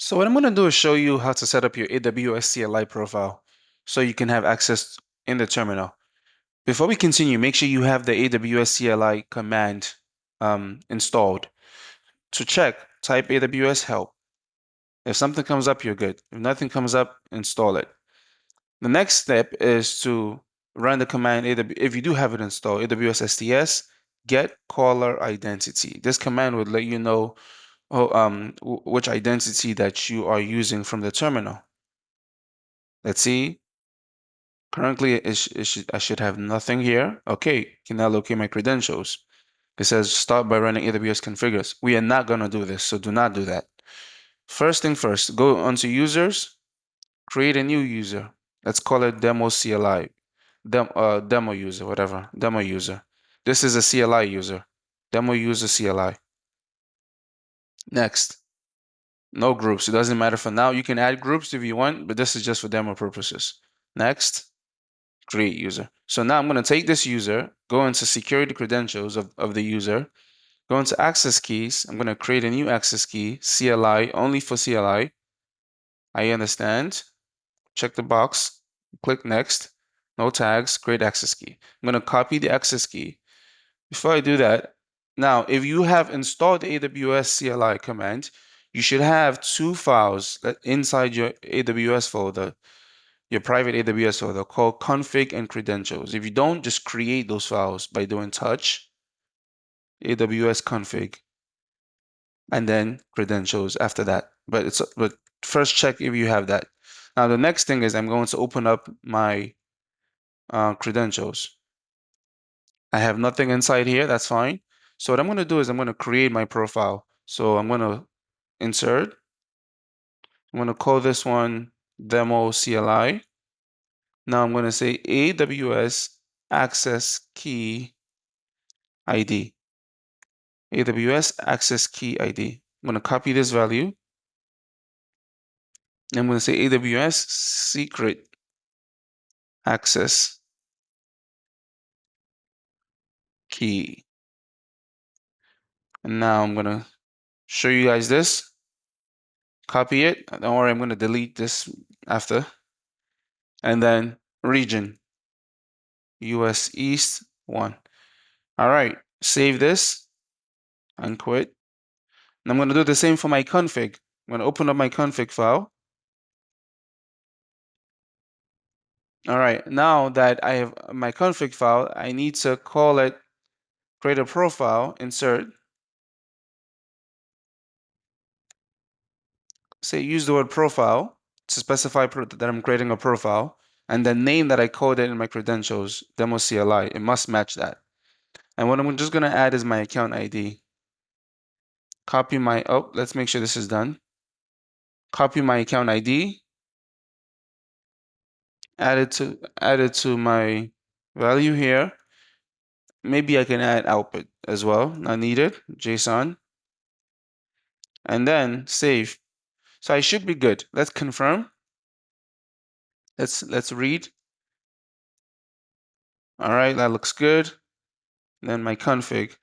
So what I'm going to do is show you how to set up your AWS CLI profile so you can have access in the terminal. Before we continue, make sure you have the AWS CLI command installed. To check, type AWS help. If something comes up, you're good. If nothing comes up, install it. The next step is to run the command if you do have it installed, AWS STS get caller identity. This command would let you know which identity that you are using from the terminal. Let's see. Currently, I should have nothing here. Okay, can now locate my credentials. It says start by running AWS configures. We are not going to do this, so do not do that. First thing first, go onto users, create a new user. Let's call it demo CLI, demo user, whatever, demo user. This is a CLI user, demo user CLI. Next, no groups. It doesn't matter for now. You can add groups if you want, but this is just for demo purposes. Next, create user. So now I'm going to take this user, go into security credentials of the user, go into access keys. I'm going to create a new access key, CLI, only for CLI. I understand. Check the box, click next, no tags, create access key. I'm going to copy the access key. Before I do that, now if you have installed the AWS CLI command, you should have two files inside your AWS folder, your private AWS folder called config and credentials. If you don't, just create those files by doing touch, AWS config, and then credentials after that. But first check if you have that. Now the next thing is I'm going to open up my credentials. I have nothing inside here, that's fine. So what I'm going to do is I'm going to create my profile. So I'm going to insert. I'm going to call this one demo CLI. Now I'm going to say AWS access key ID. AWS access key ID. I'm going to copy this value. And I'm going to say AWS secret access key. And now I'm going to show you guys this. Copy it. Don't worry, I'm going to delete this after. And then region, US East 1. All right, save this and quit. And I'm going to do the same for my config. I'm going to open up my config file. All right, now that I have my config file, I need to call it, create a profile, insert. Say use the word profile to specify that I'm creating a profile, and the name that I coded in my credentials, demo CLI, it must match that. And what I'm just going to add is my account ID. Copy my, let's make sure this is done. Copy my account ID, add it to my value here. Maybe I can add output as well, not needed, JSON. And then save. So I should be good. Let's confirm. Let's read. All right, that looks good. And then my config.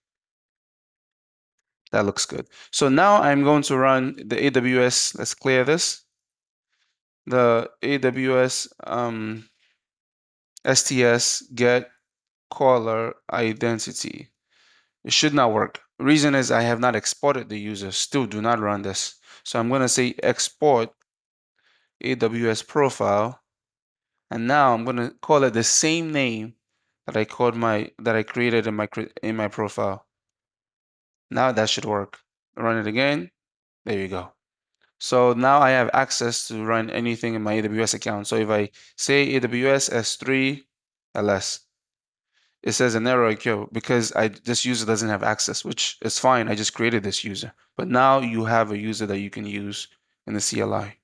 That looks good. So now I'm going to run the AWS. Let's clear this. The AWS STS get caller identity. It should not work. Reason is I have not exported the user. Still do not run this. So I'm going to say export AWS profile. And now I'm going to call it the same name that I created in my profile. Now that should work. Run it again. There you go. So now I have access to run anything in my AWS account. So if I say AWS S3 LS, it says an error occurred because this user doesn't have access, which is fine. I just created this user. But now you have a user that you can use in the CLI.